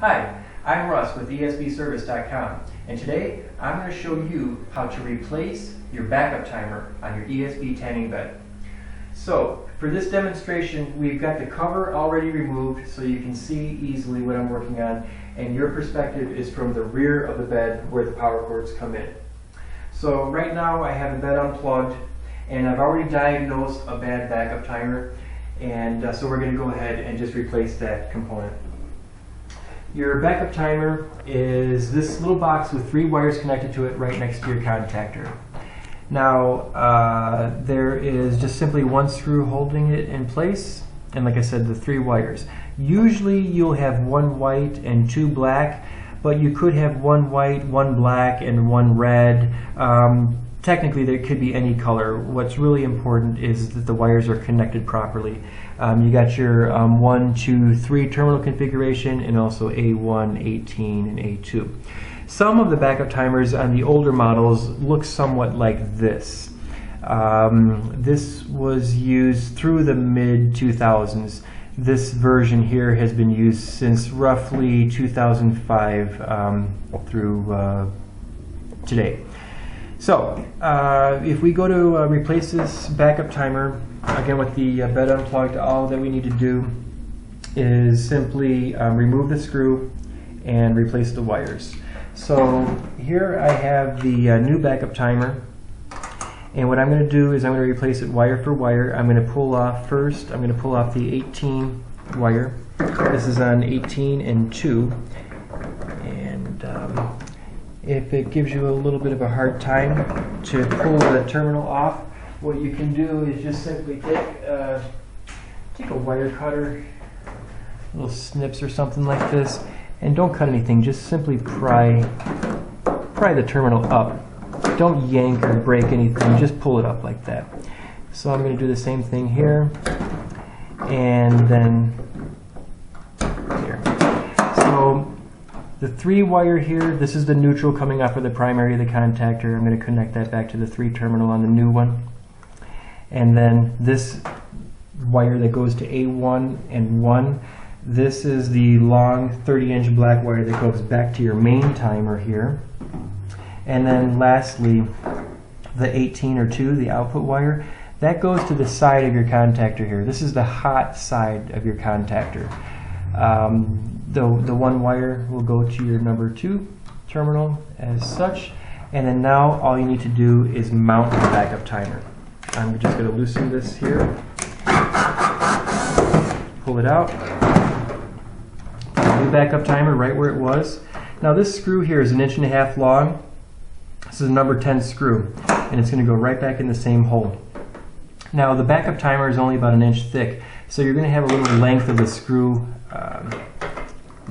Hi, I'm Russ with ESBService.com, and today I'm going to show you how to replace your backup timer on your ESB tanning bed. So for this demonstration, we've got the cover already removed so you can see easily what I'm working on, and your perspective is from the rear of the bed where the power cords come in. So right now I have the bed unplugged, and I've already diagnosed a bad backup timer, and so we're going to go ahead and just replace that component. Your backup timer is this little box with 3 wires connected to it right next to your contactor. Now there is just simply 1 screw holding it in place, and like I said, the 3 wires. Usually you'll have 1 white and 2 black, but you could have 1 white, 1 black, and 1 red. Technically there could be any color. What's really important is that the wires are connected properly. You got your 1, 2, 3 terminal configuration, and also A1, 18, and A2. Some of the backup timers on the older models look somewhat like this. This was used through the mid-2000s. This version here has been used since roughly 2005 through today. So if we go to replace this backup timer, again with the bed unplugged, all that we need to do is simply remove the screw and replace the wires. So here I have the new backup timer, and what I'm going to do is I'm going to replace it wire for wire. I'm going to pull off first, I'm going to pull off the 18 wire. This is on 18 and 2, and if it gives you a little bit of a hard time to pull the terminal off, what you can do is just simply take a wire cutter, little snips or something like this, and don't cut anything, just simply pry the terminal up. Don't yank or break anything, just pull it up like that. So I'm going to do the same thing here, and then here. So the 3 wire here, this is the neutral coming off of the primary of the contactor. I'm going to connect that back to the 3 terminal on the new one. And then this wire that goes to A1 and 1, this is the long 30-inch black wire that goes back to your main timer here. And then lastly, the 18 or 2, the output wire, that goes to the side of your contactor here. This is the hot side of your contactor. The 1 wire will go to your number 2 terminal as such, and then now all you need to do is mount the backup timer. I'm just going to loosen this here, pull it out, the new backup timer right where it was. Now this screw here is 1.5 inches long. This is a number 10 screw, and it's going to go right back in the same hole. Now the backup timer is only about 1 inch thick, so you're going to have a little length of the screw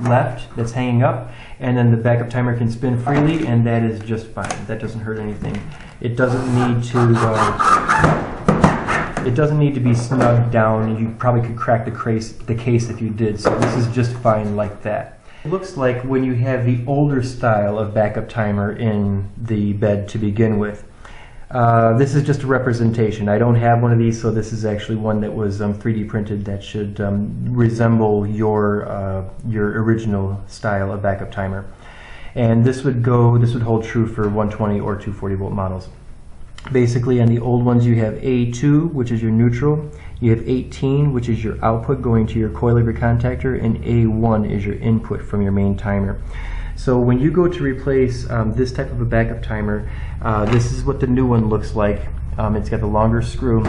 left that's hanging up, and then the backup timer can spin freely, and that is just fine. That doesn't hurt anything. It doesn't need to be snugged down. You probably could crack the case if you did, so this is just fine like that. It looks like when you have the older style of backup timer in the bed to begin with. This is just a representation. I don't have one of these, so this is actually one that was 3D printed that should resemble your original style of backup timer. And this would hold true for 120 or 240 volt models. Basically, on the old ones you have A2, which is your neutral, you have 18, which is your output going to your coil of your contactor, and A1 is your input from your main timer. So when you go to replace this type of a backup timer, this is what the new one looks like. It's got the longer screw.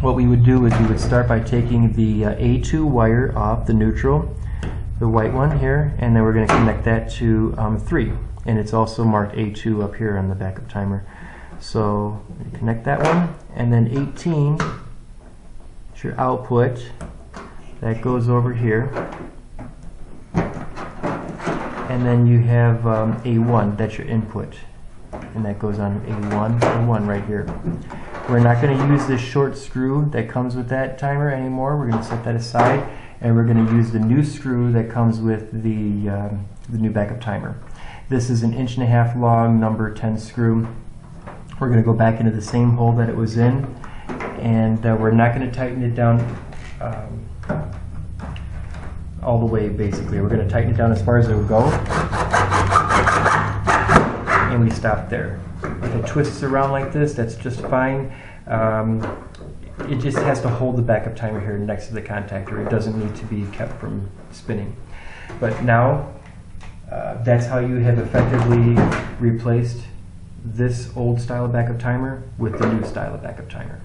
What we would do is we would start by taking the A2 wire off the neutral, the white one here, and then we're going to connect that to 3. And it's also marked A2 up here on the backup timer. So connect that one, and then 18 is your output. That goes over here. And then you have A1, that's your input, and that goes on A1 right here. We're not going to use this short screw that comes with that timer anymore. We're going to set that aside, and we're going to use the new screw that comes with the new backup timer. This is 1.5 inches long, number 10 screw. We're going to go back into the same hole that it was in, and we're not going to tighten it down all the way basically. We're going to tighten it down as far as it will go. And we stop there. If it twists around like this, that's just fine. It just has to hold the backup timer here next to the contactor. It doesn't need to be kept from spinning. But now, that's how you have effectively replaced this old style of backup timer with the new style of backup timer.